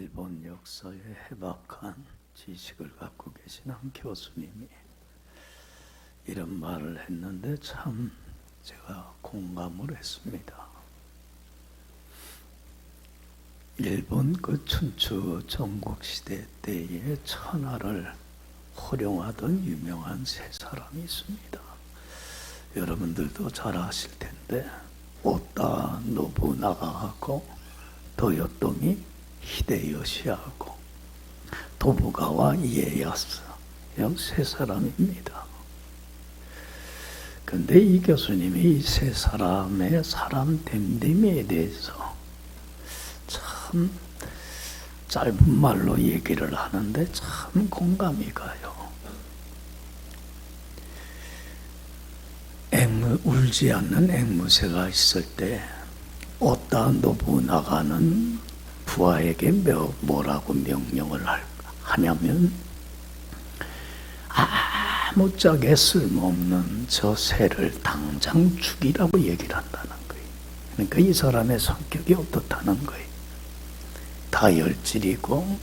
일본 역사에 해박한 지식을 갖고 계신 한 교수님이 이런 말을 했는데 참 제가 공감을 했습니다. 일본 그 춘추 전국시대 때에 천하를 호령하던 유명한 세 사람이 있습니다. 여러분들도 잘 아실 텐데 오다 노부나가하고 도요토미 히데요시하고 도부가와 이에야스 이 세 사람입니다. 근데 이 교수님이 이 세 사람의 사람 됨됨이에 대해서 참 짧은 말로 얘기를 하는데 참 공감이 가요. 울지 않는 앵무새가 있을 때 오다 노부나가는 부하에게 뭐라고 명령을 하냐면 아무짝에 쓸모없는 저 새를 당장 죽이라고 얘기를 한다는 거예요. 그러니까 이 사람의 성격이 어떻다는 거예요. 다혈질이고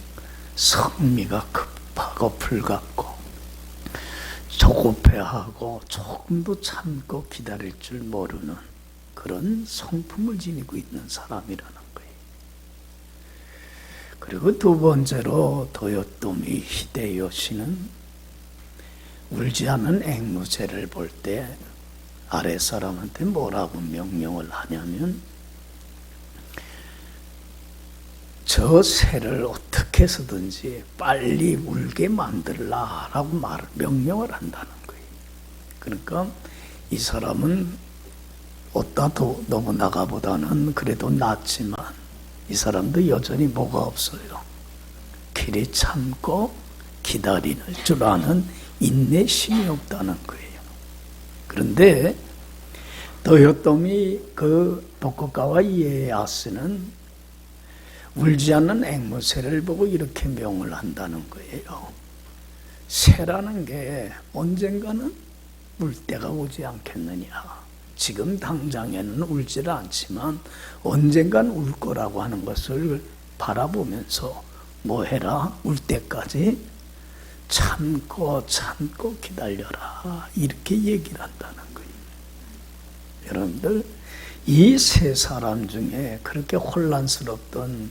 성미가 급하고 불같고 조급해하고 조금도 참고 기다릴 줄 모르는 그런 성품을 지니고 있는 사람이라는 거예요. 그리고 두 번째로 도요토미 히데요시는 울지 않은 앵무새를 볼 때 아래 사람한테 뭐라고 명령을 하냐면 저 새를 어떻게 해서든지 빨리 울게 만들라라고 명령을 한다는 거예요. 그러니까 이 사람은 오다 노부나가보다는 그래도 낫지만 이 사람도 여전히 뭐가 없어요. 길이 참고 기다리는 줄 아는 인내심이 없다는 거예요. 그런데 도요토미 그 도쿠가와 이에야스는 울지 않는 앵무새를 보고 이렇게 명을 한다는 거예요. 새라는 게 언젠가는 울 때가 오지 않겠느냐. 지금 당장에는 울지를 않지만 언젠간 울 거라고 하는 것을 바라보면서 뭐 해라? 울 때까지 참고 기다려라. 이렇게 얘기를 한다는 거예요. 여러분들 이 세 사람 중에 그렇게 혼란스럽던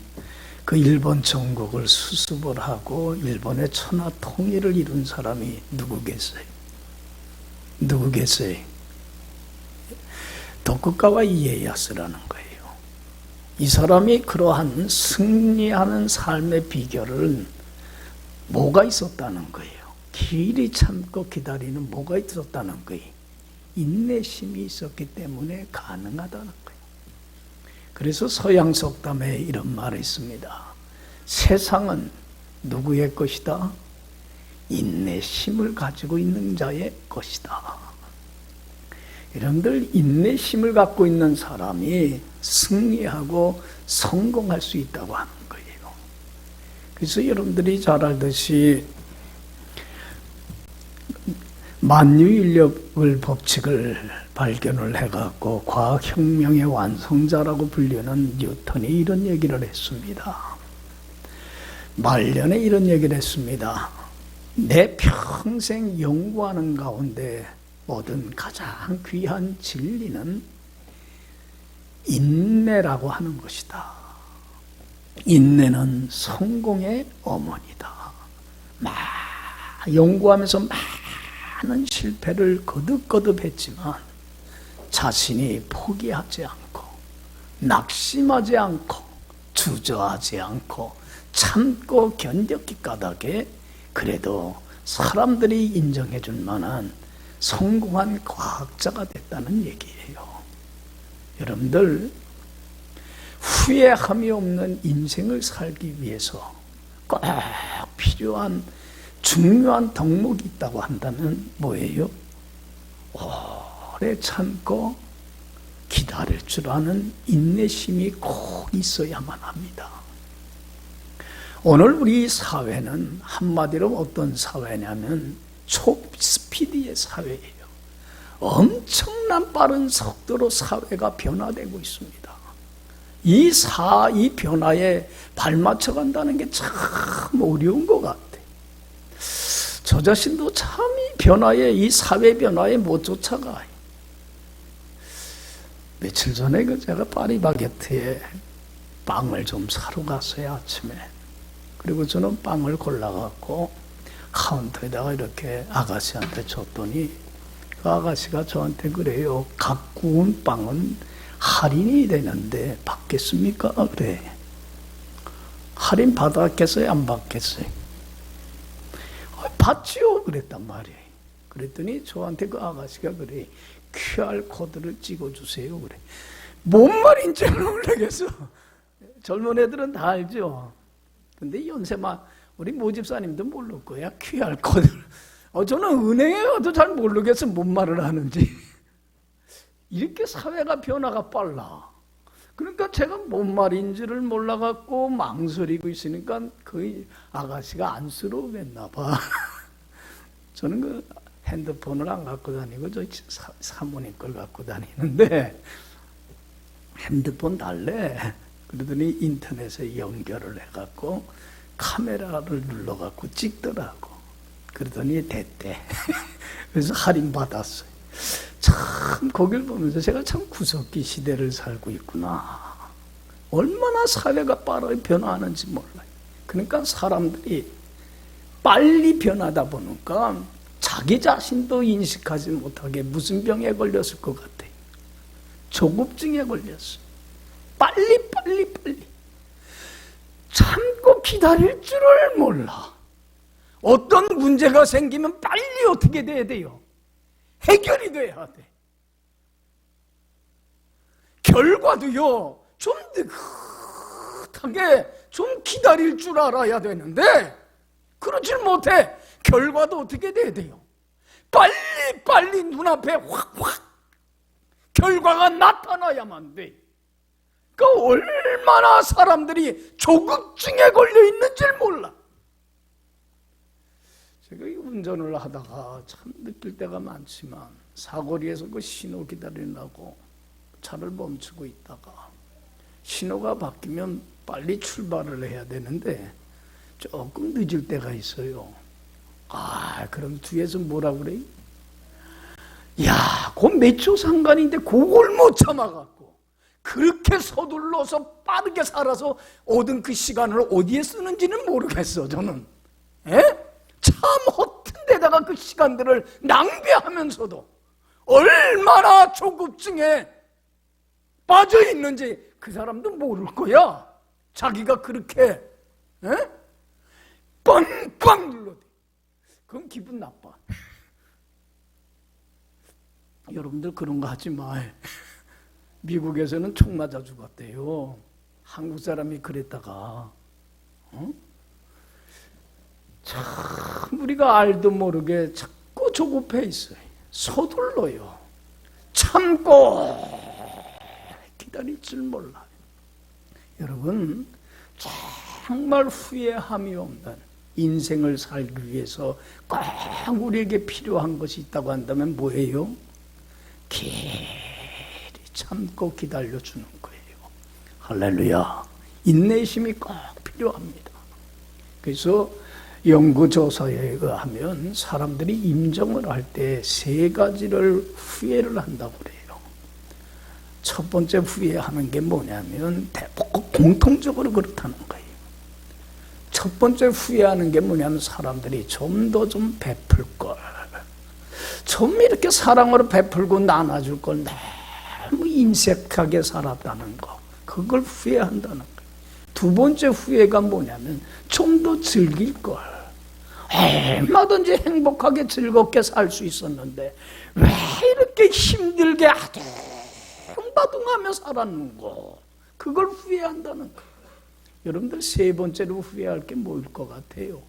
그 일본 전국을 수습을 하고 일본의 천하 통일을 이룬 사람이 누구 계세요? 누구 계세요? 도쿠가와 이에야스라는 거예요. 이 사람이 그러한 승리하는 삶의 비결은 뭐가 있었다는 거예요? 길이 참고 기다리는 뭐가 있었다는 거예요? 인내심이 있었기 때문에 가능하다는 거예요. 그래서 서양 속담에 이런 말이 있습니다. 세상은 누구의 것이다? 인내심을 가지고 있는 자의 것이다. 여러분들 인내심을 갖고 있는 사람이 승리하고 성공할 수 있다고 하는 거예요. 그래서 여러분들이 잘 알듯이 만유인력을 법칙을 발견을 해갖고 과학혁명의 완성자라고 불리는 뉴턴이 이런 얘기를 했습니다. 말년에 이런 얘기를 했습니다. 내 평생 연구하는 가운데 얻은 가장 귀한 진리는 인내라고 하는 것이다. 인내는 성공의 어머니다. 연구하면서 많은 실패를 거듭 했지만 자신이 포기하지 않고 낙심하지 않고 주저하지 않고 참고 견뎠기 까닭에 그래도 사람들이 인정해 줄 만한 성공한 과학자가 됐다는 얘기예요. 여러분들 후회함이 없는 인생을 살기 위해서 꼭 필요한 중요한 덕목이 있다고 한다면 뭐예요? 오래 참고 기다릴 줄 아는 인내심이 꼭 있어야만 합니다. 오늘 우리 사회는 한마디로 어떤 사회냐면 초스피드의 사회예요. 엄청난 빠른 속도로 사회가 변화되고 있습니다. 이 변화에 발맞춰 간다는 게 참 어려운 것 같아. 저 자신도 참 이 변화에, 이 사회 변화에 못 쫓아가. 며칠 전에 제가 파리바게트에 빵을 좀 사러 갔어요, 아침에. 그리고 저는 빵을 골라갖고 카운터에다가 이렇게 아가씨한테 줬더니 그 아가씨가 저한테 그래요. 각 구운 빵은 할인이 되는데 받겠습니까? 그래. 할인 받았겠어요? 안 받겠어요? 받지요. 그랬단 말이에요. 그랬더니 저한테 그 아가씨가 그래. QR코드를 찍어주세요. 그래. 뭔 말인지 모르겠어. 젊은 애들은 다 알죠. 근데 연세만 우리 모집사님도 모를 거야. QR코드를. 저는 은행에 가도 잘 모르겠어. 뭔 말을 하는지. 이렇게 사회가 변화가 빨라. 그러니까 제가 뭔 말인지를 몰라갖고 망설이고 있으니까 그 아가씨가 안쓰러웠나 봐. 저는 그 핸드폰을 안 갖고 다니고 저 사모님 걸 갖고 다니는데 핸드폰 달래. 그러더니 인터넷에 연결을 해갖고 카메라를 눌러갖고 찍더라고. 그러더니 됐대. 그래서 할인 받았어요. 참 거길 보면서 제가 참 구석기 시대를 살고 있구나. 얼마나 사회가 빠르게 변화하는지 몰라요. 그러니까 사람들이 빨리 변하다 보니까 자기 자신도 인식하지 못하게 무슨 병에 걸렸을 것 같아요. 조급증에 걸렸어. 빨리 참고 기다릴 줄을 몰라. 어떤 문제가 생기면 빨리 어떻게 돼야 돼요? 해결이 돼야 돼. 결과도요, 좀 느긋하게 좀 기다릴 줄 알아야 되는데, 그러질 못해. 결과도 어떻게 돼야 돼요? 빨리 눈앞에 확 결과가 나타나야만 돼. 그러니까 얼마나 사람들이 조급증에 걸려 있는지를 몰라. 제가 이 운전을 하다가 참 느낄 때가 많지만 사거리에서 그 신호 기다리려고 차를 멈추고 있다가 신호가 바뀌면 빨리 출발을 해야 되는데 조금 늦을 때가 있어요. 그럼 뒤에서 뭐라 그래? 야, 그 몇 초 상관인데 그걸 못 참아갖고 그렇게 서둘러서 빠르게 살아서 얻은 그 시간을 어디에 쓰는지는 모르겠어, 저는. 참 허튼 데다가 그 시간들을 낭비하면서도 얼마나 조급증에 빠져 있는지 그 사람도 모를 거야. 자기가 그렇게 빵빵 눌러대. 그럼 기분 나빠. 여러분들 그런 거 하지 마. 미국에서는 총 맞아 죽었대요. 한국 사람이 그랬다가 참 우리가 알도 모르게 자꾸 조급해 있어요. 서둘러요. 참고 기다릴 줄 몰라요. 여러분, 정말 후회함이 없는 인생을 살기 위해서 꼭 우리에게 필요한 것이 있다고 한다면 뭐예요? 길이 참고 기다려주는 거예요. 할렐루야. 인내심이 꼭 필요합니다. 그래서 연구조사에 의하면 사람들이 임종을 할 때 3가지를 후회를 한다고 그래요. 첫 번째 후회하는 게 뭐냐면 공통적으로 그렇다는 거예요. 첫 번째 후회하는 게 뭐냐면 사람들이 좀 더 좀 베풀 걸, 좀 이렇게 사랑으로 베풀고 나눠줄 걸 너무 인색하게 살았다는 거, 그걸 후회한다는 거예요. 두 번째 후회가 뭐냐면 좀 더 즐길 걸, 얼마든지 행복하게 즐겁게 살 수 있었는데 왜 이렇게 힘들게 아둥바둥하며 살았는고, 그걸 후회한다는 거. 여러분들 세 번째로 후회할 게 뭐일 것 같아요?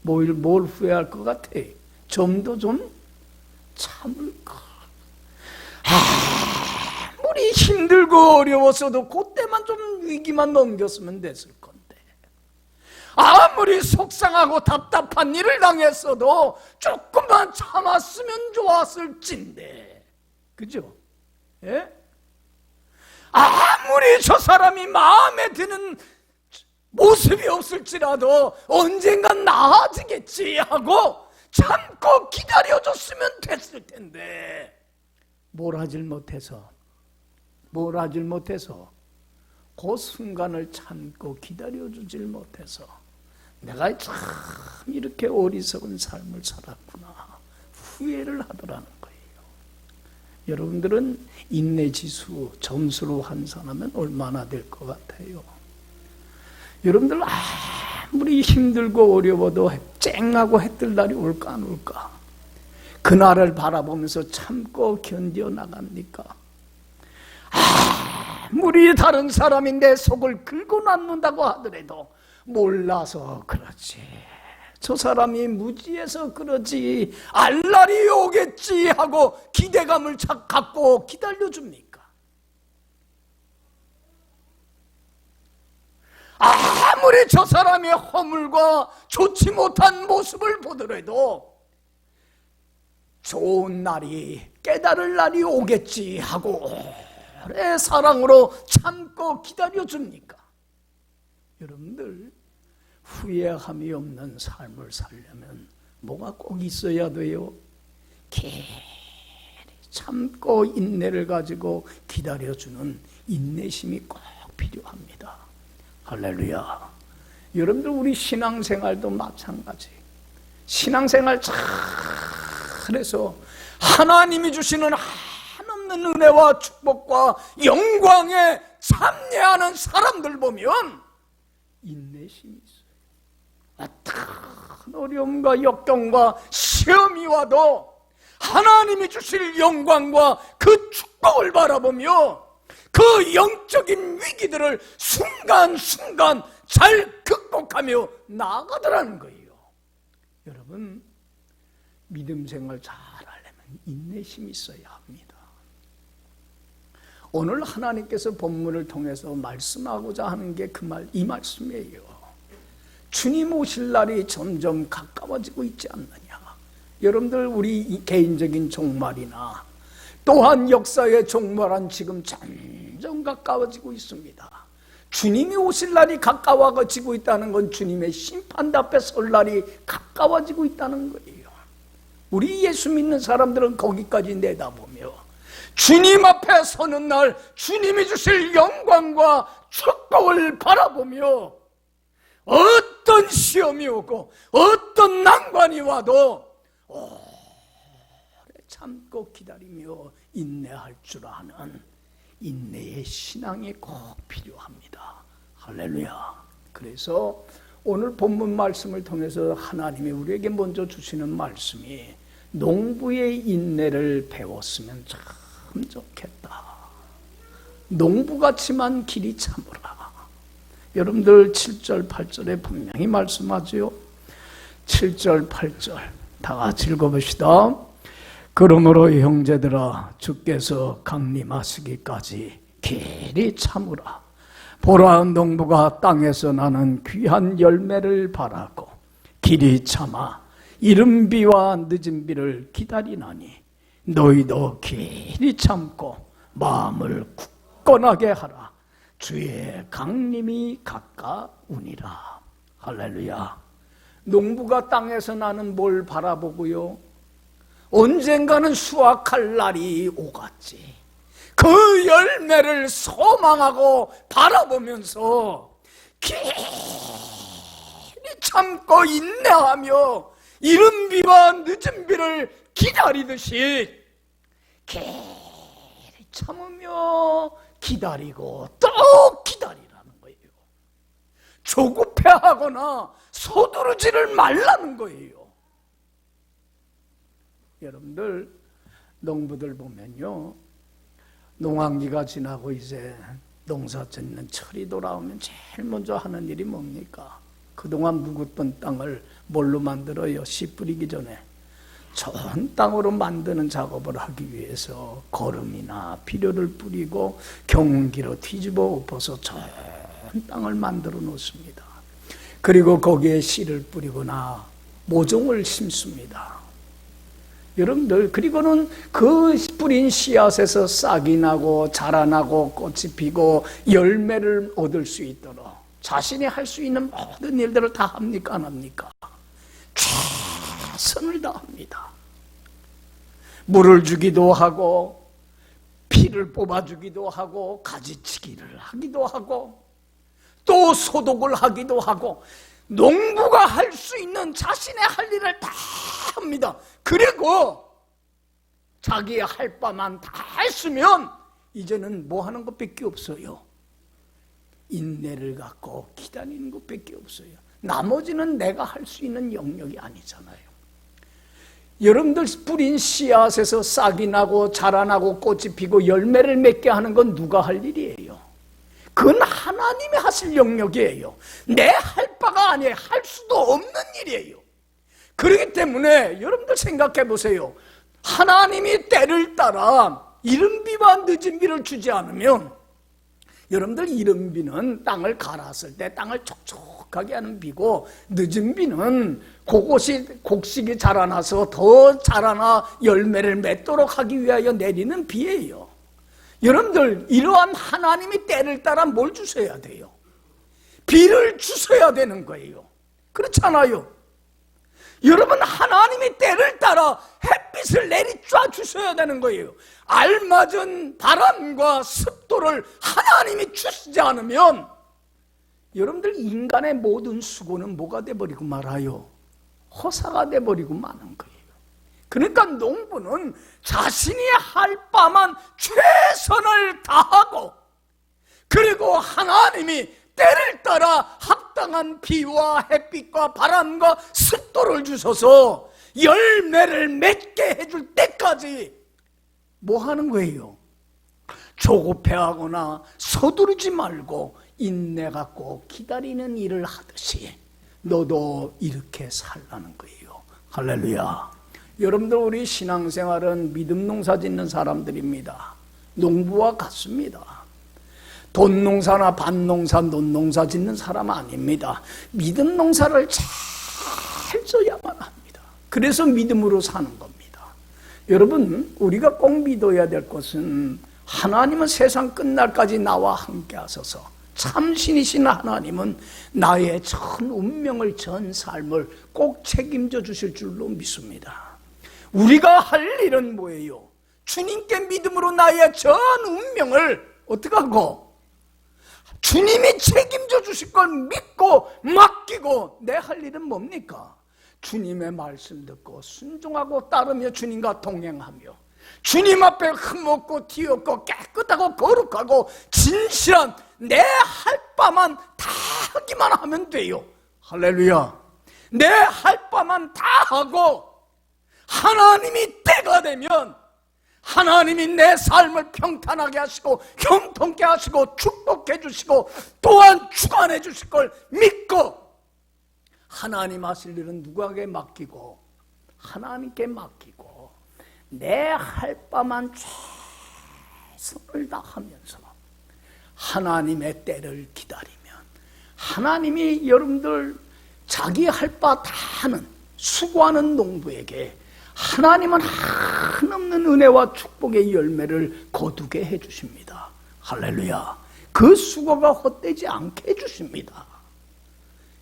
뭘 후회할 것 같아요? 좀 더 좀 참을 걸. 아무리 힘들고 어려웠어도 그때만 좀 위기만 넘겼으면 됐을 건데, 아무리 속상하고 답답한 일을 당했어도 조금만 참았으면 좋았을진데, 그죠? 예? 아무리 저 사람이 마음에 드는 모습이 없을지라도 언젠간 나아지겠지 하고 참고 기다려줬으면 됐을 텐데 뭘 하질 못해서 그 순간을 참고 기다려주질 못해서 내가 참 이렇게 어리석은 삶을 살았구나 후회를 하더라는 거예요. 여러분들은 인내지수 점수로 환산하면 얼마나 될 것 같아요? 여러분들 아무리 힘들고 어려워도 쨍하고 해뜰 날이 올까 안 올까? 그날을 바라보면서 참고 견뎌나갑니까? 아무리 다른 사람이 내 속을 긁고 낳는다고 하더라도 몰라서 그렇지, 저 사람이 무지해서 그러지, 알 날이 오겠지 하고 기대감을 갖고 기다려줍니까? 아무리 저 사람의 허물과 좋지 못한 모습을 보더라도 좋은 날이, 깨달을 날이 오겠지 하고 오래 사랑으로 참고 기다려줍니까? 여러분들, 후회함이 없는 삶을 살려면 뭐가 꼭 있어야 돼요? 계속 참고 인내를 가지고 기다려주는 인내심이 꼭 필요합니다. 할렐루야. 여러분들, 우리 신앙생활도 마찬가지. 신앙생활 잘해서 하나님이 주시는 한없는 은혜와 축복과 영광에 참여하는 사람들 보면 인내심이 있어요. 어떤 어려움과 역경과 시험이 와도 하나님이 주실 영광과 그 축복을 바라보며 그 영적인 위기들을 순간순간 잘 극복하며 나아가더라는 거예요. 여러분, 믿음 생활 잘하려면 인내심이 있어야 합니다. 오늘 하나님께서 본문을 통해서 말씀하고자 하는 게 이 말씀이에요. 주님 오실 날이 점점 가까워지고 있지 않느냐. 여러분들, 우리 개인적인 종말이나 또한 역사의 종말은 지금 점점 가까워지고 있습니다. 주님이 오실 날이 가까워지고 있다는 건 주님의 심판 앞에 설 날이 가까워지고 있다는 거예요. 우리 예수 믿는 사람들은 거기까지 내다보며 주님 앞에 서는 날 주님이 주실 영광과 축복을 바라보며 어떤 시험이 오고 어떤 난관이 와도 오래 참고 기다리며 인내할 줄 아는 인내의 신앙이 꼭 필요합니다. 할렐루야. 그래서 오늘 본문 말씀을 통해서 하나님이 우리에게 먼저 주시는 말씀이 농부의 인내를 배웠으면 참 좋겠다. 농부같이만 길이 참으라. 여러분들 7절 8절에 분명히 말씀하죠. 7절 8절 다 같이 읽어봅시다. 그러므로 형제들아, 주께서 강림하시기까지 길이 참으라. 보라, 농부가 땅에서 나는 귀한 열매를 바라고 길이 참아 이른 비와 늦은 비를 기다리나니 너희도 길이 참고 마음을 굳건하게 하라. 주의 강림이 가까우니라. 할렐루야. 농부가 땅에서 나는 뭘 바라보고요? 언젠가는 수확할 날이 오겠지. 그 열매를 소망하고 바라보면서 길이 참고 인내하며 이른 비와 늦은 비를 기다리듯이 길이 참으며 기다리고 또 기다리라는 거예요. 조급해하거나 서두르지를 말라는 거예요. 여러분들, 농부들 보면요, 농한기가 지나고 이제 농사 짓는 철이 돌아오면 제일 먼저 하는 일이 뭡니까? 그동안 묵었던 땅을 뭘로 만들어요? 씨 뿌리기 전에 좋은 땅으로 만드는 작업을 하기 위해서 거름이나 비료를 뿌리고 경운기로 뒤집어 엎어서 좋은 땅을 만들어 놓습니다. 그리고 거기에 씨를 뿌리거나 모종을 심습니다. 여러분들, 그리고는 그 뿌린 씨앗에서 싹이 나고 자라나고 꽃이 피고 열매를 얻을 수 있도록 자신이 할 수 있는 모든 일들을 다 합니까, 안 합니까? 최선을 다합니다. 물을 주기도 하고 피를 뽑아주기도 하고 가지치기를 하기도 하고 또 소독을 하기도 하고 농부가 할 수 있는 자신의 할 일을 다 합니다. 그리고 자기의 할 바만 다 했으면 이제는 뭐 하는 것밖에 없어요. 인내를 갖고 기다리는 것밖에 없어요. 나머지는 내가 할 수 있는 영역이 아니잖아요. 여러분들 뿌린 씨앗에서 싹이 나고 자라나고 꽃이 피고 열매를 맺게 하는 건 누가 할 일이에요? 그건 하나님이 하실 영역이에요. 내 할 바가 아니에요. 할 수도 없는 일이에요. 그렇기 때문에 여러분들 생각해 보세요. 하나님이 때를 따라 이른 비와 늦은 비를 주지 않으면, 여러분들 이른 비는 땅을 갈았을 때 땅을 촉촉하게 하는 비고, 늦은 비는 그것이 곡식이 자라나서 더 자라나 열매를 맺도록 하기 위하여 내리는 비예요. 여러분들, 이러한 하나님이 때를 따라 뭘 주셔야 돼요? 비를 주셔야 되는 거예요. 그렇잖아요. 여러분, 하나님이 때를 따라 햇빛을 내리쬐 주셔야 되는 거예요. 알맞은 바람과 습도를 하나님이 주시지 않으면 여러분들 인간의 모든 수고는 뭐가 돼버리고 말아요? 허사가 돼버리고 마는 거예요. 그러니까 농부는 자신이 할 바만 최선을 다하고, 그리고 하나님이 때를 따라 합당한 비와 햇빛과 바람과 습도를 주셔서 열매를 맺게 해줄 때까지 뭐 하는 거예요? 조급해하거나 서두르지 말고 인내 갖고 기다리는 일을 하듯이 너도 이렇게 살라는 거예요. 할렐루야. 여러분들, 우리 신앙생활은 믿음 농사 짓는 사람들입니다. 농부와 같습니다. 돈 농사나 밭 농사, 논 농사 짓는 사람 아닙니다. 믿음 농사를 잘 져야만 합니다. 그래서 믿음으로 사는 겁니다. 여러분, 우리가 꼭 믿어야 될 것은 하나님은 세상 끝날까지 나와 함께 하소서. 참신이신 하나님은 나의 전 운명을, 전 삶을 꼭 책임져 주실 줄로 믿습니다. 우리가 할 일은 뭐예요? 주님께 믿음으로 나의 전 운명을 어떻게 하고 주님이 책임져 주실 걸 믿고 맡기고, 내 할 일은 뭡니까? 주님의 말씀 듣고 순종하고 따르며 주님과 동행하며 주님 앞에 흠없고 티없고 깨끗하고 거룩하고 진실한 내 할 바만 다 하기만 하면 돼요. 할렐루야. 내 할 바만 다 하고 하나님이 때가 되면 하나님이 내 삶을 평탄하게 하시고 형통케 하시고 축복해 주시고 또한 주관해 주실 걸 믿고, 하나님 하실 일은 누구에게 맡기고 하나님께 맡기고 내 할 바만 최선을 다하면서 하나님의 때를 기다리면, 하나님이 여러분들 자기 할 바 다 하는 수고하는 농부에게 하나님은 한없는 은혜와 축복의 열매를 거두게 해주십니다. 할렐루야. 그 수고가 헛되지 않게 해주십니다.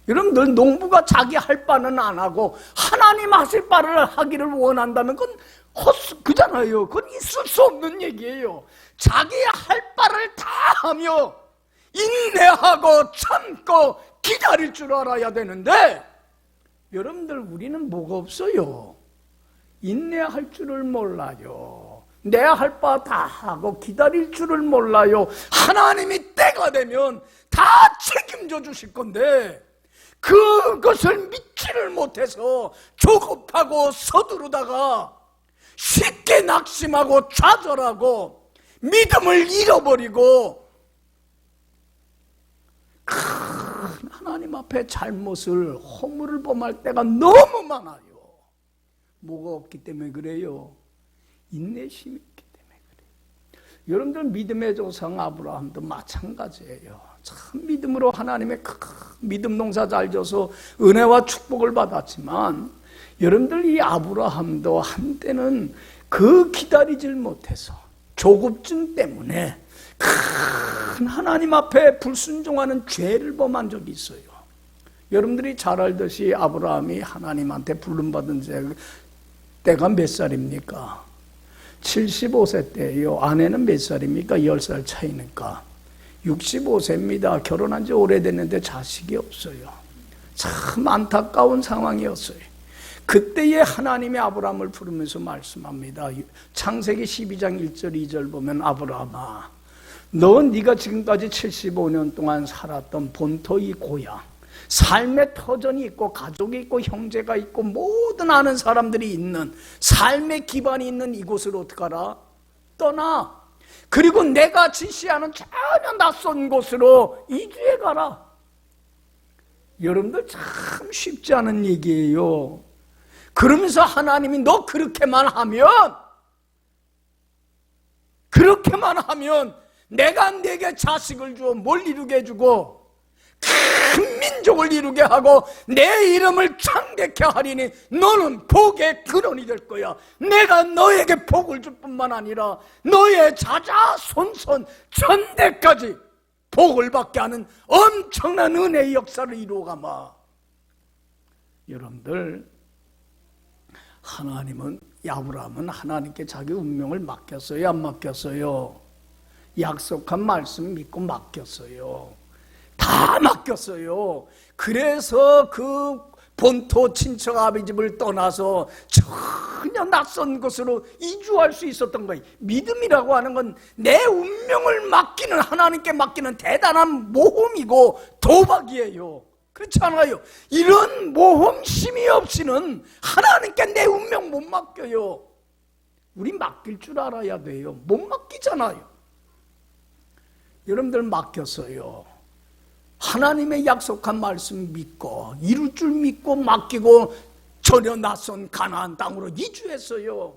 여러분들, 농부가 자기 할 바는 안 하고 하나님 하실 바를 하기를 원한다면 그건 그잖아요. 그건 있을 수 없는 얘기예요. 자기 할 바를 다 하며 인내하고 참고 기다릴 줄 알아야 되는데, 여러분들, 우리는 뭐가 없어요? 인내할 줄을 몰라요. 내 할 바 다 하고 기다릴 줄을 몰라요. 하나님이 때가 되면 다 책임져 주실 건데 그것을 믿지를 못해서 조급하고 서두르다가 쉽게 낙심하고 좌절하고 믿음을 잃어버리고 큰 하나님 앞에 잘못을, 허물을 범할 때가 너무 많아요. 뭐가 없기 때문에 그래요? 인내심이 있기 때문에 그래요. 여러분들, 믿음의 조상 아브라함도 마찬가지예요. 참 믿음으로 하나님의 큰 믿음 농사 잘 져서 은혜와 축복을 받았지만 여러분들 이 아브라함도 한때는 그 기다리질 못해서 조급증 때문에 큰 하나님 앞에 불순종하는 죄를 범한 적이 있어요. 여러분들이 잘 알듯이 아브라함이 하나님한테 부름받은 때가 몇 살입니까? 75세 때예요. 아내는 몇 살입니까? 10살 차이니까 65세입니다. 결혼한 지 오래됐는데 자식이 없어요. 참 안타까운 상황이었어요. 그때에 하나님이 아브라함을 부르면서 말씀합니다. 창세기 12장 1절 2절 보면 아브라함아, 네가 지금까지 75년 동안 살았던 본토의 고향, 삶의 터전이 있고 가족이 있고 형제가 있고 모든 아는 사람들이 있는 삶의 기반이 있는 이곳으로 어떻게 하라? 떠나. 그리고 내가 지시하는 전혀 낯선 곳으로 이주해 가라. 여러분들 참 쉽지 않은 얘기예요. 그러면서 하나님이 너 그렇게만 하면 내가 네게 자식을 주어 뭘 이루게 해주고 큰 민족을 이루게 하고 내 이름을 창대케 하리니 너는 복의 근원이 될 거야. 내가 너에게 복을 줄 뿐만 아니라 너의 자자손손 천대까지 복을 받게 하는 엄청난 은혜의 역사를 이루어가마. 여러분들, 아브라함은 하나님께 자기 운명을 맡겼어요? 안 맡겼어요? 약속한 말씀 믿고 맡겼어요. 다 맡겼어요. 그래서 그 본토 친척 아비집을 떠나서 전혀 낯선 곳으로 이주할 수 있었던 거예요. 믿음이라고 하는 건 내 운명을 맡기는, 하나님께 맡기는 대단한 모험이고 도박이에요. 그렇지 않아요? 이런 모험심이 없이는 하나님께 내 운명 못 맡겨요. 우리 맡길 줄 알아야 돼요. 못 맡기잖아요. 여러분들 맡겼어요. 하나님의 약속한 말씀 믿고 이룰 줄 믿고 맡기고 전혀 낯선 가나안 땅으로 이주했어요.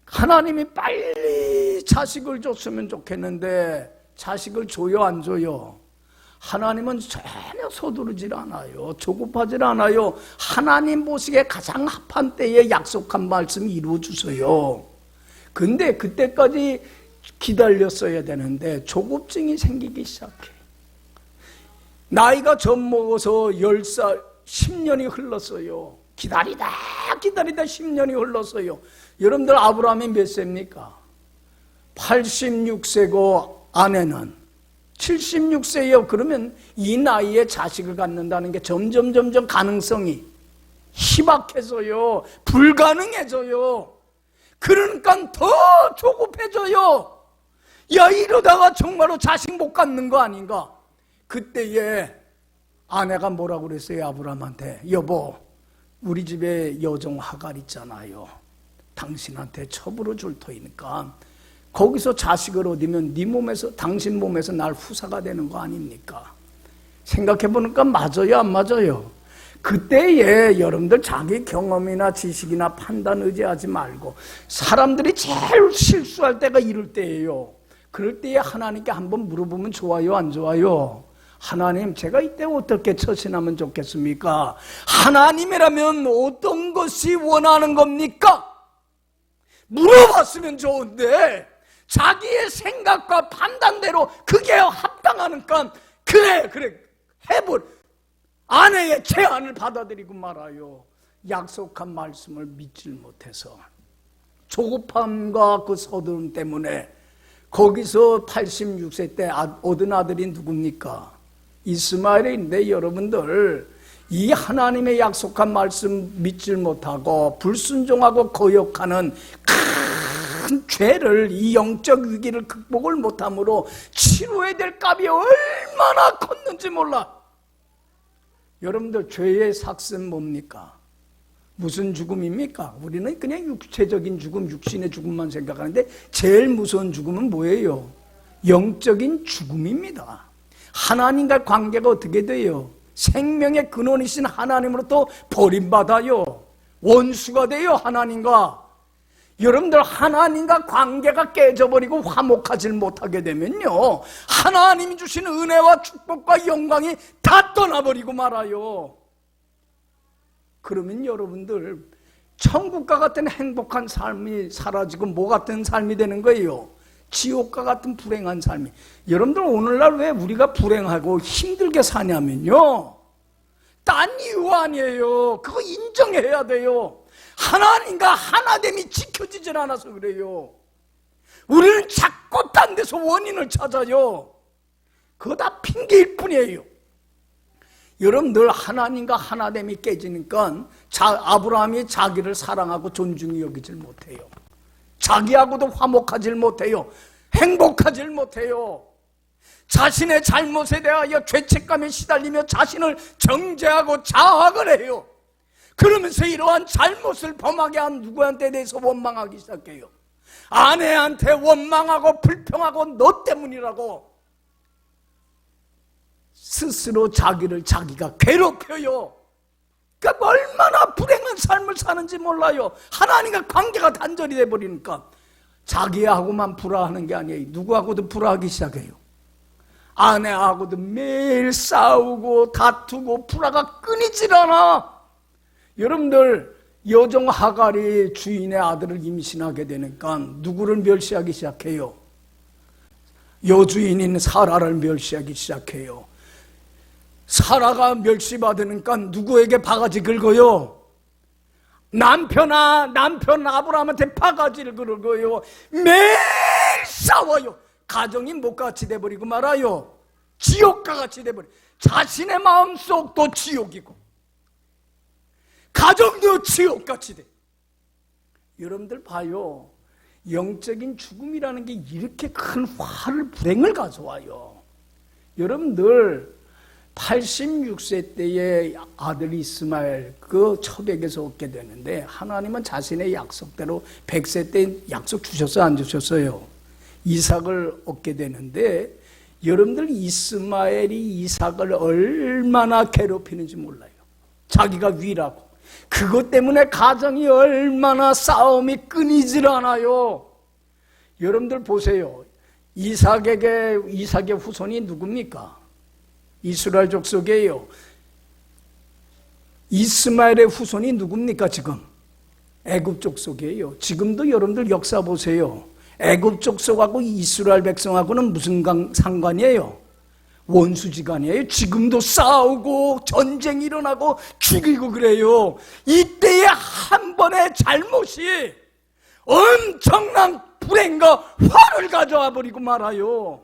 하나님이 빨리 자식을 줬으면 좋겠는데 자식을 줘요, 안 줘요? 하나님은 전혀 서두르질 않아요. 조급하질 않아요. 하나님 보시기에 가장 합한 때에 약속한 말씀 이루어주세요. 근데 그때까지 기다렸어야 되는데 조급증이 생기기 시작해. 나이가 좀 먹어서 10살, 10년이 흘렀어요. 기다리다 10년이 흘렀어요. 여러분들 아브라함이 몇 세입니까? 86세고 아내는 76세예요. 그러면 이 나이에 자식을 갖는다는 게 점점 가능성이 희박해져요. 불가능해져요. 그러니까 더 조급해져요. 야, 이러다가 정말로 자식 못 갖는 거 아닌가? 그때에 아내가 뭐라고 그랬어요? 아브라함한테, 여보, 우리 집에 여종 하갈 있잖아요. 당신한테 첩으로 줄 터이니까 거기서 자식을 얻으면 네 몸에서, 당신 몸에서 날 후사가 되는 거 아닙니까? 생각해보니까 맞아요, 안 맞아요? 그때에 여러분들 자기 경험이나 지식이나 판단 의지하지 말고 사람들이 제일 실수할 때가 이럴 때예요. 그럴 때에 하나님께 한번 물어보면 좋아요, 안 좋아요? 하나님, 제가 이때 어떻게 처신하면 좋겠습니까? 하나님이라면 어떤 것이 원하는 겁니까? 물어봤으면 좋은데 자기의 생각과 판단대로 그게 합당하니까 그래 해볼 아내의 제안을 받아들이고 말아요. 약속한 말씀을 믿질 못해서 조급함과 그 서두름 때문에 거기서 86세 때 얻은 아들이 누굽니까? 이스마엘인데 여러분들, 이 하나님의 약속한 말씀 믿질 못하고 불순종하고 거역하는 큰 죄를, 이 영적 위기를 극복을 못함으로 치료해야 될 값이 얼마나 컸는지 몰라. 여러분들, 죄의 삭은 뭡니까? 무슨 죽음입니까? 우리는 그냥 육체적인 죽음, 육신의 죽음만 생각하는데 제일 무서운 죽음은 뭐예요? 영적인 죽음입니다. 하나님과 관계가 어떻게 돼요? 생명의 근원이신 하나님으로부터 버림받아요. 원수가 돼요, 하나님과. 여러분들, 하나님과 관계가 깨져버리고 화목하지 못하게 되면요, 하나님이 주신 은혜와 축복과 영광이 다 떠나버리고 말아요. 그러면 여러분들 천국과 같은 행복한 삶이 사라지고 뭐 같은 삶이 되는 거예요? 지옥과 같은 불행한 삶이. 여러분들 오늘날 왜 우리가 불행하고 힘들게 사냐면요, 딴 이유 아니에요. 그거 인정해야 돼요. 하나님과 하나됨이 지켜지질 않아서 그래요. 우리는 자꾸 딴 데서 원인을 찾아요. 그거 다 핑계일 뿐이에요. 여러분, 늘 하나님과 하나됨이 깨지니까 아브라함이 자기를 사랑하고 존중히 여기질 못해요. 자기하고도 화목하질 못해요. 행복하질 못해요. 자신의 잘못에 대하여 죄책감에 시달리며 자신을 정죄하고 자학을 해요. 그러면서 이러한 잘못을 범하게 한 누구한테 대해서 원망하기 시작해요. 아내한테 원망하고 불평하고 너 때문이라고 스스로 자기가 괴롭혀요. 그러니까 얼마나 불행한 삶을 사는지 몰라요. 하나님과 관계가 단절이 돼버리니까 자기하고만 불화하는 게 아니에요. 누구하고도 불화하기 시작해요. 아내하고도 매일 싸우고 다투고 불화가 끊이질 않아. 여러분들, 여종 하갈이 주인의 아들을 임신하게 되니까 누구를 멸시하기 시작해요? 여주인인 사라를 멸시하기 시작해요. 사라가 멸시받으니까 누구에게 바가지 긁어요? 남편 아브라함한테 바가지를 긁어요. 매일 싸워요. 가정이 못같이 돼버리고 말아요. 지옥과 같이 돼버려. 자신의 마음속도 지옥이고 가정도 지옥같이 돼. 여러분들 봐요. 영적인 죽음이라는 게 이렇게 큰 화를, 불행을 가져와요. 여러분들 86세 때에 아들 이스마엘 그 처백에서 얻게 되는데, 하나님은 자신의 약속대로 100세 때 약속 주셨어요, 안 주셨어요? 이삭을 얻게 되는데, 여러분들 이스마엘이 이삭을 얼마나 괴롭히는지 몰라요. 자기가 위라고. 그것 때문에 가정이 얼마나 싸움이 끊이질 않아요. 여러분들 보세요. 이삭의 후손이 누굽니까? 이스라엘 족속이에요. 이스마엘의 후손이 누굽니까 지금? 애굽 족속이에요. 지금도 여러분들 역사 보세요. 애굽 족속하고 이스라엘 백성하고는 무슨 상관이에요? 원수지간이에요. 지금도 싸우고 전쟁이 일어나고 죽이고 그래요. 이때의 한 번의 잘못이 엄청난 불행과 화를 가져와 버리고 말아요.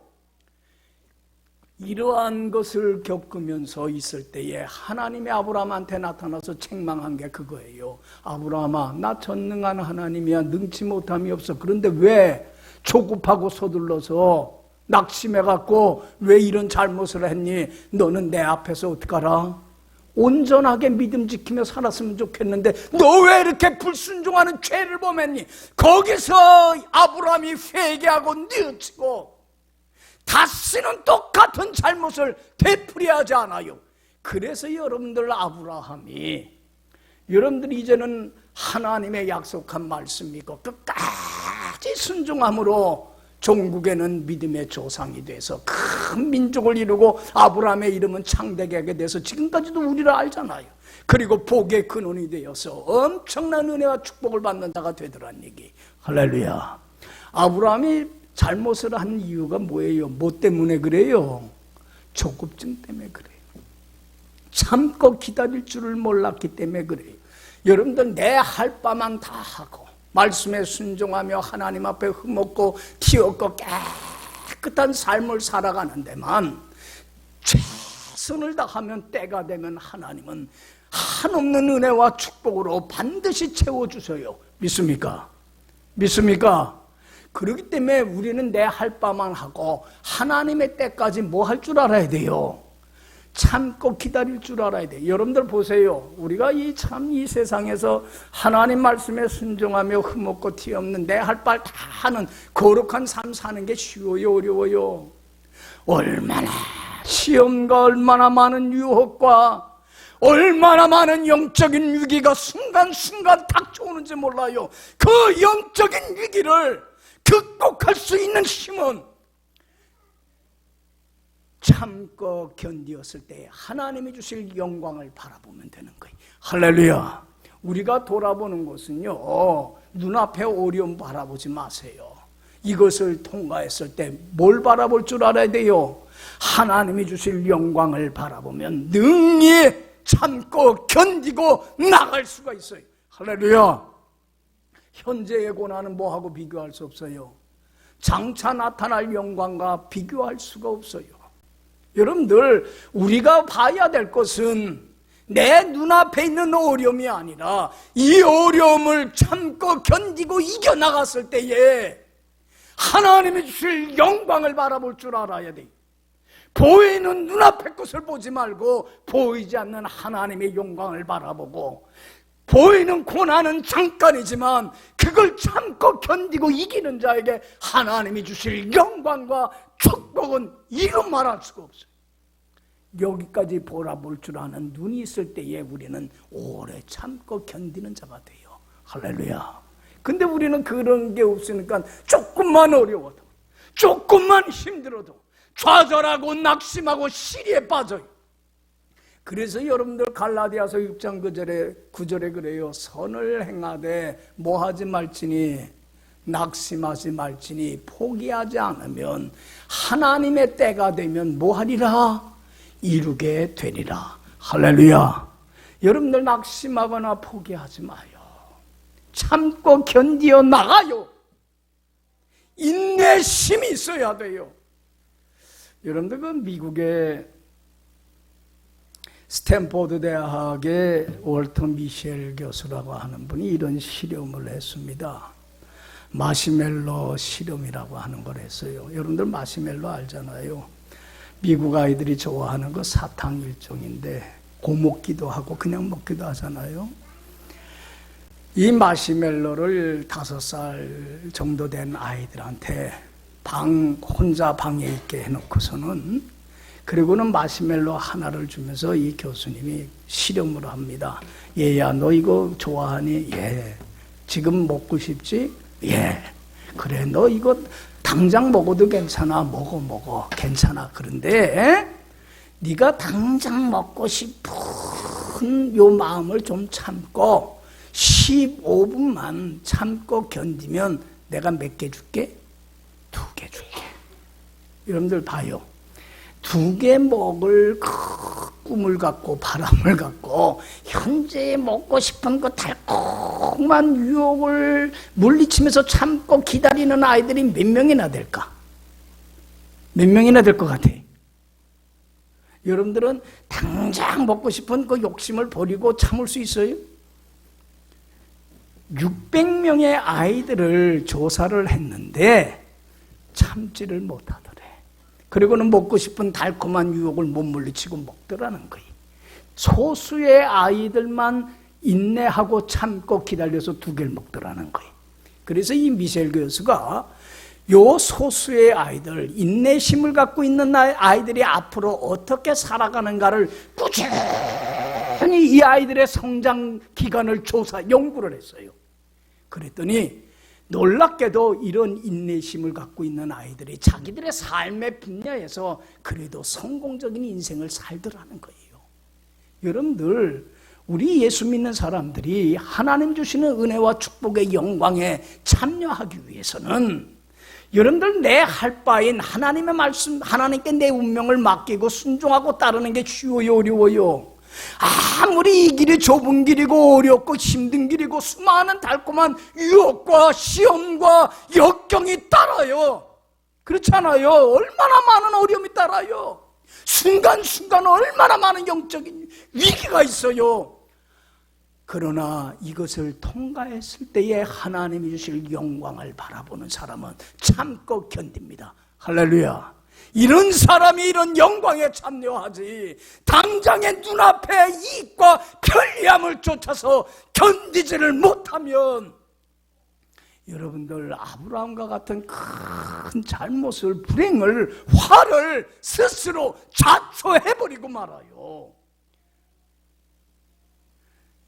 이러한 것을 겪으면서 있을 때에 하나님이 아브라함한테 나타나서 책망한 게 그거예요. 아브라함아, 나 전능한 하나님이야. 능치 못함이 없어. 그런데 왜 조급하고 서둘러서 낙심해갖고 왜 이런 잘못을 했니? 너는 내 앞에서 어떡하라? 온전하게 믿음 지키며 살았으면 좋겠는데 너 왜 이렇게 불순종하는 죄를 범했니? 거기서 아브라함이 회개하고 뉘우치고 다시는 똑같은 잘못을 되풀이하지 않아요. 그래서 여러분들, 아브라함이, 여러분들이 이제는 하나님의 약속한 말씀이고 끝까지 순종함으로 종국에는 믿음의 조상이 돼서 큰 민족을 이루고 아브라함의 이름은 창대하게 하게 돼서 지금까지도 우리를 알잖아요. 그리고 복의 근원이 되어서 엄청난 은혜와 축복을 받는 자가 되더란 얘기. 할렐루야. 아브라함이 잘못을 한 이유가 뭐예요? 뭐 때문에 그래요? 조급증 때문에 그래요. 참고 기다릴 줄을 몰랐기 때문에 그래요. 여러분들, 내 할 바만 다 하고 말씀에 순종하며 하나님 앞에 흠없고 티없고 깨끗한 삶을 살아가는 데만 최선을 다하면 때가 되면 하나님은 한없는 은혜와 축복으로 반드시 채워주셔요. 믿습니까? 믿습니까? 그렇기 때문에 우리는 내 할 바만 하고 하나님의 때까지 뭐 할 줄 알아야 돼요? 참고 기다릴 줄 알아야 돼요. 여러분들 보세요. 우리가 이 세상에서 하나님 말씀에 순종하며 흠없고 티없는 내 할 바 다 하는 거룩한 삶 사는 게 쉬워요, 어려워요? 얼마나 시험과 얼마나 많은 유혹과 얼마나 많은 영적인 위기가 순간순간 닥쳐오는지 몰라요. 그 영적인 위기를 극복할 수 있는 힘은 참고 견디었을 때 하나님이 주실 영광을 바라보면 되는 거예요. 할렐루야. 우리가 돌아보는 것은요, 눈앞에 어려움 바라보지 마세요. 이것을 통과했을 때 뭘 바라볼 줄 알아야 돼요? 하나님이 주실 영광을 바라보면 능히 참고 견디고 나갈 수가 있어요. 할렐루야. 현재의 고난은 뭐하고 비교할 수 없어요. 장차 나타날 영광과 비교할 수가 없어요. 여러분들, 우리가 봐야 될 것은 내 눈앞에 있는 어려움이 아니라 이 어려움을 참고 견디고 이겨나갔을 때에 하나님이 주실 영광을 바라볼 줄 알아야 돼요. 보이는 눈앞의 것을 보지 말고 보이지 않는 하나님의 영광을 바라보고, 보이는 고난은 잠깐이지만 그걸 참고 견디고 이기는 자에게 하나님이 주실 영광과 축복은 이루 말할 수가 없어요. 여기까지 바라볼 줄 아는 눈이 있을 때에 우리는 오래 참고 견디는 자가 돼요. 할렐루야. 근데 우리는 그런 게 없으니까 조금만 어려워도, 조금만 힘들어도 좌절하고 낙심하고 시리에 빠져요. 그래서 여러분들 갈라디아서 6장 9절에 그래요. 선을 행하되 뭐하지 말지니, 낙심하지 말지니, 포기하지 않으면 하나님의 때가 되면 뭐하리라? 이루게 되리라. 할렐루야. 여러분들 낙심하거나 포기하지 마요. 참고 견디어 나가요. 인내심이 있어야 돼요. 여러분들 그 미국의 스탠포드 대학의 월터 미셸 교수라고 하는 분이 이런 실험을 했습니다. 마시멜로 실험이라고 하는 걸 했어요. 여러분들 마시멜로 알잖아요. 미국 아이들이 좋아하는 거 사탕 일종인데 고먹기도 하고 그냥 먹기도 하잖아요. 이 마시멜로를 5살 정도 된 아이들한테 혼자 방에 있게 해놓고서는, 그리고는 마시멜로 하나를 주면서 이 교수님이 실험을 합니다. 얘야, 너 이거 좋아하니? 예. 지금 먹고 싶지? 예. 그래, 너 이거 당장 먹어도 괜찮아. 먹어. 괜찮아. 그런데 네가 당장 먹고 싶은 요 마음을 좀 참고 15분만 참고 견디면 내가 몇 개 줄게? 2개 줄게. 여러분들 봐요. 2개 먹을 꿈을 갖고 바람을 갖고 현재 먹고 싶은 그 달콤한 유혹을 물리치면서 참고 기다리는 아이들이 몇 명이나 될까? 몇 명이나 될 것 같아? 여러분들은 당장 먹고 싶은 그 욕심을 버리고 참을 수 있어요? 600명의 아이들을 조사를 했는데 참지를 못하더래. 그리고는 먹고 싶은 달콤한 유혹을 못 물리치고 먹더라는 거예요. 소수의 아이들만 인내하고 참고 기다려서 2개를 먹더라는 거예요. 그래서 이 미셸 교수가 요 소수의 아이들, 인내심을 갖고 있는 아이들이 앞으로 어떻게 살아가는가를 꾸준히 이 아이들의 성장 기간을 연구를 했어요. 그랬더니 놀랍게도 이런 인내심을 갖고 있는 아이들이 자기들의 삶의 분야에서 그래도 성공적인 인생을 살더라는 거예요. 여러분들, 우리 예수 믿는 사람들이 하나님 주시는 은혜와 축복의 영광에 참여하기 위해서는 여러분들 내 할 바인 하나님의 말씀, 하나님께 내 운명을 맡기고 순종하고 따르는 게 쉬워요, 어려워요? 아무리 이 길이 좁은 길이고 어렵고 힘든 길이고 수많은 달콤한 유혹과 시험과 역경이 따라요. 그렇잖아요. 얼마나 많은 어려움이 따라요. 순간순간 얼마나 많은 영적인 위기가 있어요. 그러나 이것을 통과했을 때에 하나님이 주실 영광을 바라보는 사람은 참고 견딥니다. 할렐루야. 이런 사람이 이런 영광에 참여하지, 당장의 눈앞의 이익과 편리함을 쫓아서 견디지를 못하면 여러분들 아브라함과 같은 큰 잘못을, 불행을, 화를 스스로 자초해버리고 말아요.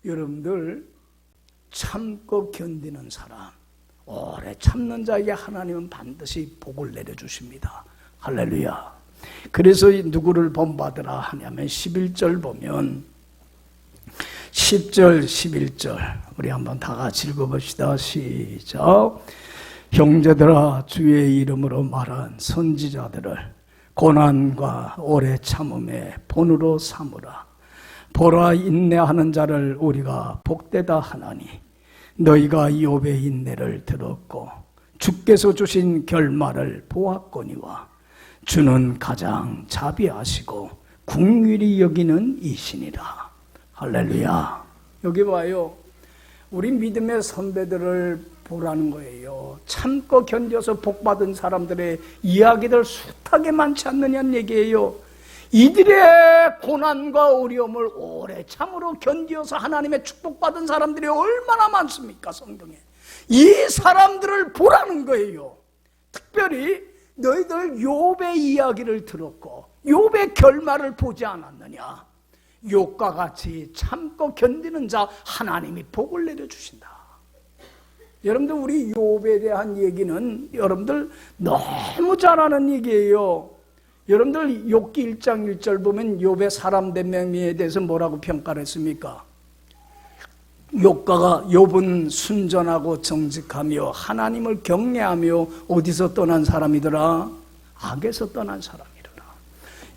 여러분들 참고 견디는 사람, 오래 참는 자에게 하나님은 반드시 복을 내려주십니다. 할렐루야. 그래서 누구를 본받으라 하냐면 11절 보면 10절 11절 우리 한번 다 같이 읽어봅시다. 시작. 형제들아 주의 이름으로 말한 선지자들을 고난과 오래 참음의 본으로 삼으라. 보라 인내하는 자를 우리가 복되다 하나니 너희가 욥의 인내를 들었고 주께서 주신 결말을 보았거니와 주는 가장 자비하시고 긍휼히 여기는 이시니라. 할렐루야. 여기 봐요. 우리 믿음의 선배들을 보라는 거예요. 참고 견뎌서 복받은 사람들의 이야기들 숱하게 많지 않느냐는 얘기예요. 이들의 고난과 어려움을 오래 참으로 견디어서 하나님의 축복받은 사람들이 얼마나 많습니까? 성경에. 이 사람들을 보라는 거예요. 특별히 너희들 욥의 이야기를 들었고 욥의 결말을 보지 않았느냐. 욥과 같이 참고 견디는 자 하나님이 복을 내려주신다. 여러분들 우리 욥에 대한 얘기는 여러분들 너무 잘 아는 얘기예요. 여러분들 욥기 1장 1절 보면 욥의 사람 된 명에 대해서 뭐라고 평가를 했습니까? 욥은 순전하고 정직하며 하나님을 경외하며 어디서 떠난 사람이더라? 악에서 떠난 사람이더라.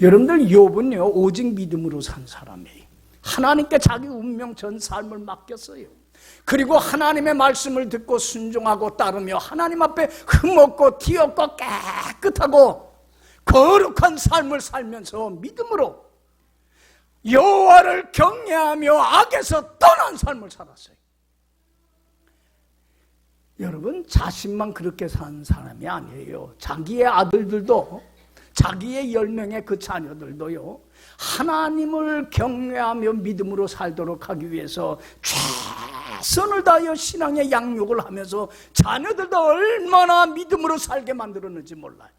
여러분들 욥은요 오직 믿음으로 산 사람이에요. 하나님께 자기 운명 전 삶을 맡겼어요. 그리고 하나님의 말씀을 듣고 순종하고 따르며 하나님 앞에 흠없고 티없고 깨끗하고 거룩한 삶을 살면서 믿음으로 여호와를 경외하며 악에서 떠난 삶을 살았어요. 여러분 자신만 그렇게 산 사람이 아니에요. 자기의 아들들도 자기의 10명의 그 자녀들도요 하나님을 경외하며 믿음으로 살도록 하기 위해서 최선을 다하여 신앙의 양육을 하면서 자녀들도 얼마나 믿음으로 살게 만들었는지 몰라요.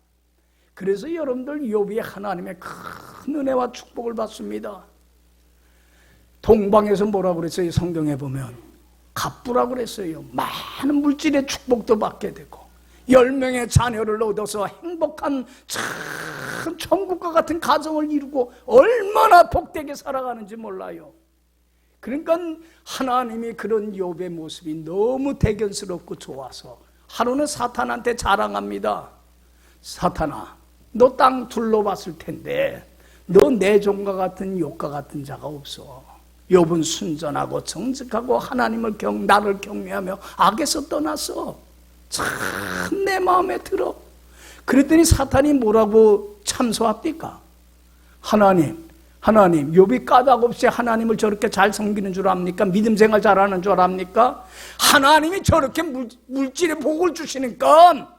그래서 여러분들 욥이 하나님의 큰 은혜와 축복을 받습니다. 동방에서 뭐라고 그랬어요? 성경에 보면 갑부라고 그랬어요. 많은 물질의 축복도 받게 되고 10명의 자녀를 얻어서 행복한 참 천국과 같은 가정을 이루고 얼마나 복되게 살아가는지 몰라요. 그러니까 하나님이 그런 욥의 모습이 너무 대견스럽고 좋아서 하루는 사탄한테 자랑합니다. 사탄아, 너 땅 둘러봤을 텐데 너 내 종과 같은 욥과 같은 자가 없어. 욥은 순전하고 정직하고 하나님을 나를 경외하며 악에서 떠났어. 참 내 마음에 들어. 그랬더니 사탄이 뭐라고 참소합니까? 하나님 욥이 까닭없이 하나님을 저렇게 잘 섬기는 줄 압니까? 믿음 생활 잘하는 줄 압니까? 하나님이 저렇게 물질의 복을 주시니까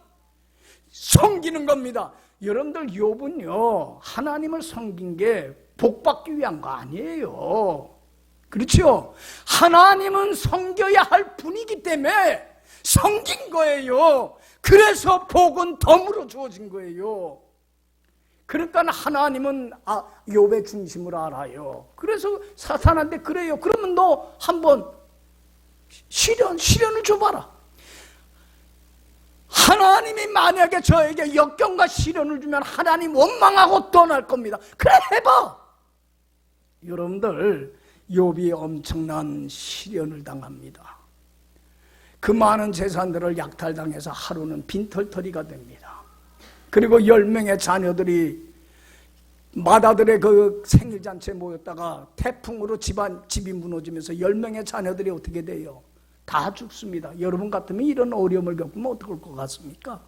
섬기는 겁니다. 여러분들 욥은요 하나님을 섬긴 게 복받기 위한 거 아니에요. 그렇죠? 하나님은 섬겨야 할 분이기 때문에 섬긴 거예요. 그래서 복은 덤으로 주어진 거예요. 그러니까 하나님은 욥의 중심을 알아요. 그래서 사탄한테 그래요. 그러면 너 한번 시련을 줘봐라. 하나님이 만약에 저에게 역경과 시련을 주면 하나님 원망하고 떠날 겁니다. 그래 해봐. 여러분들 욥이 엄청난 시련을 당합니다. 그 많은 재산들을 약탈당해서 하루는 빈털터리가 됩니다. 그리고 10명의 자녀들이 맏아들의 그 생일잔치에 모였다가 태풍으로 집이 무너지면서 10명의 자녀들이 어떻게 돼요? 다 죽습니다. 여러분 같으면 이런 어려움을 겪으면 어떨 것 같습니까?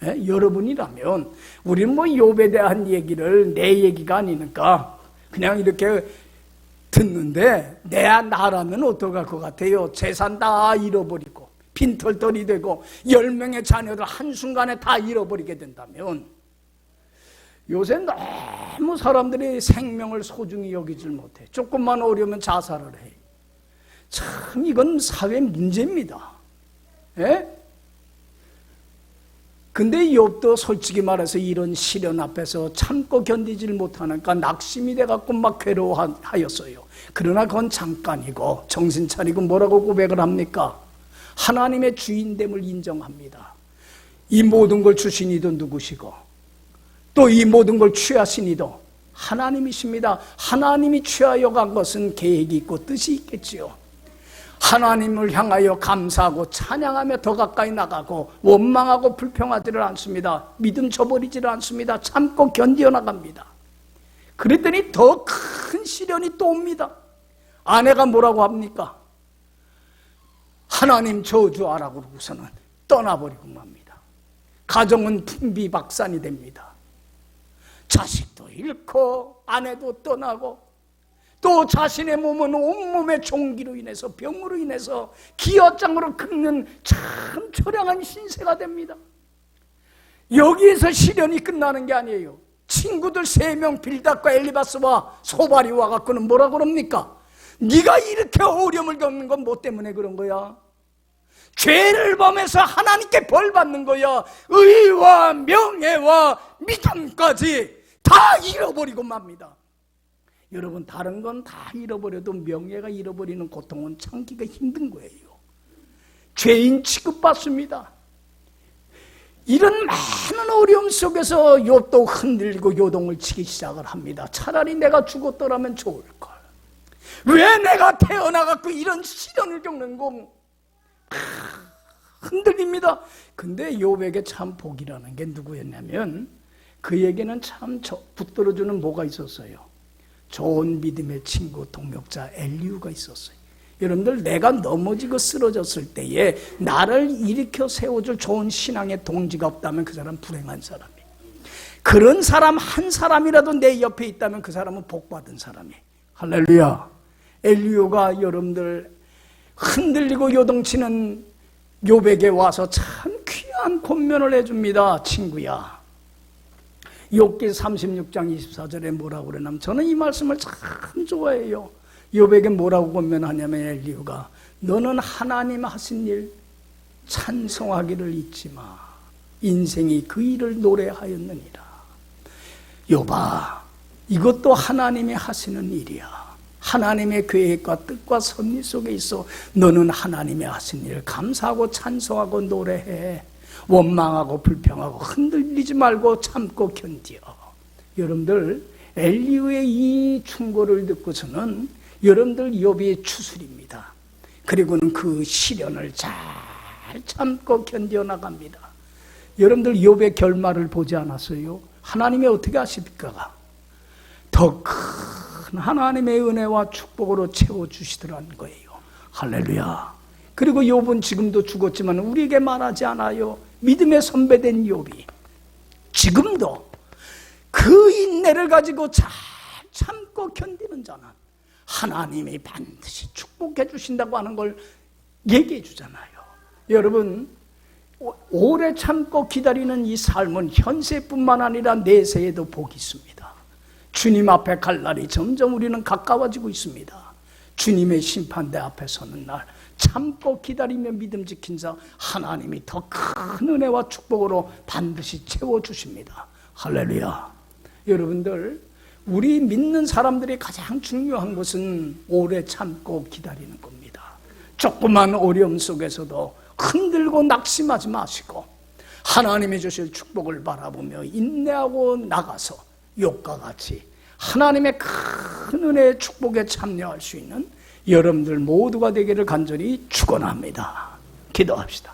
예? 여러분이라면 우리는 뭐 욥에 대한 얘기를 내 얘기가 아니니까 그냥 이렇게 듣는데 나라면 어떨 것 같아요? 재산 다 잃어버리고 빈털털이 되고 10명의 자녀들 한순간에 다 잃어버리게 된다면 요새 너무 사람들이 생명을 소중히 여기질 못해. 조금만 어려우면 자살을 해. 참 이건 사회 문제입니다. 예? 근데 욥도 솔직히 말해서 이런 시련 앞에서 참고 견디질 못하니까 낙심이 돼갖고 막 괴로워하였어요. 그러나 그건 잠깐이고 정신 차리고 뭐라고 고백을 합니까? 하나님의 주인됨을 인정합니다. 이 모든 걸 주신 이도 누구시고 또 이 모든 걸 취하신 이도 하나님이십니다. 하나님이 취하여 간 것은 계획이 있고 뜻이 있겠지요. 하나님을 향하여 감사하고 찬양하며 더 가까이 나가고 원망하고 불평하지를 않습니다. 믿음 저버리지를 않습니다. 참고 견디어 나갑니다. 그랬더니 더 큰 시련이 또 옵니다. 아내가 뭐라고 합니까? 하나님 저주하라고 그러고서는 떠나버리고 맙니다. 가정은 풍비박산이 됩니다. 자식도 잃고 아내도 떠나고 또 자신의 몸은 온몸의 종기로 인해서 병으로 인해서 기어장으로 긁는 참 처량한 신세가 됩니다. 여기에서 시련이 끝나는 게 아니에요. 친구들 3명 빌닷과 엘리바스와 소발이 와갖고는 뭐라고 그럽니까? 네가 이렇게 어려움을 겪는 건 뭐 때문에 그런 거야? 죄를 범해서 하나님께 벌 받는 거야. 의와 명예와 믿음까지 다 잃어버리고 맙니다. 여러분, 다른 건 다 잃어버려도 명예가 잃어버리는 고통은 참기가 힘든 거예요. 죄인 취급받습니다. 이런 많은 어려움 속에서 욥도 흔들리고 요동을 치기 시작을 합니다. 차라리 내가 죽었더라면 좋을걸. 왜 내가 태어나갖고 이런 시련을 겪는 거? 흔들립니다. 근데 욥에게 참 복이라는 게 누구였냐면 그에게는 참 붙들어주는 뭐가 있었어요. 좋은 믿음의 친구, 동역자 엘리후가 있었어요. 여러분들, 내가 넘어지고 쓰러졌을 때에 나를 일으켜 세워줄 좋은 신앙의 동지가 없다면 그 사람 불행한 사람이에요. 그런 사람 한 사람이라도 내 옆에 있다면 그 사람은 복받은 사람이에요. 할렐루야. 엘리후가 여러분들 흔들리고 요동치는 욥에게 와서 참 귀한 권면을 해줍니다. 친구야, 욥기 36장 24절에 뭐라고 그러냐면, 저는 이 말씀을 참 좋아해요. 욥에게 뭐라고 권면하냐면 엘리후가 너는 하나님 하신 일 찬송하기를 잊지 마. 인생이 그 일을 노래하였느니라. 욥아, 이것도 하나님이 하시는 일이야. 하나님의 계획과 뜻과 섭리 속에 있어 너는 하나님이 하신 일을 감사하고 찬송하고 노래해. 원망하고 불평하고 흔들리지 말고 참고 견디어. 여러분들, 엘리후의 이 충고를 듣고서는 여러분들 욥이 추스립니다. 그리고는 그 시련을 잘 참고 견디어 나갑니다. 여러분들 욥의 결말을 보지 않았어요? 하나님이 어떻게 하십니까? 더 큰 하나님의 은혜와 축복으로 채워주시더라는 거예요. 할렐루야. 그리고 욥은 지금도 죽었지만 우리에게 말하지 않아요. 믿음의 선배된 욥이 지금도 그 인내를 가지고 잘 참고 견디는 자는 하나님이 반드시 축복해 주신다고 하는 걸 얘기해 주잖아요. 여러분, 오래 참고 기다리는 이 삶은 현세뿐만 아니라 내세에도 복이 있습니다. 주님 앞에 갈 날이 점점 우리는 가까워지고 있습니다. 주님의 심판대 앞에 서는 날 참고 기다리며 믿음 지킨 자 하나님이 더 큰 은혜와 축복으로 반드시 채워주십니다. 할렐루야. 여러분들, 우리 믿는 사람들이 가장 중요한 것은 오래 참고 기다리는 겁니다. 조그만 어려움 속에서도 흔들고 낙심하지 마시고 하나님이 주실 축복을 바라보며 인내하고 나가서 욥과 같이 하나님의 큰 은혜의 축복에 참여할 수 있는 여러분들 모두가 되기를 간절히 축원합니다. 기도합시다.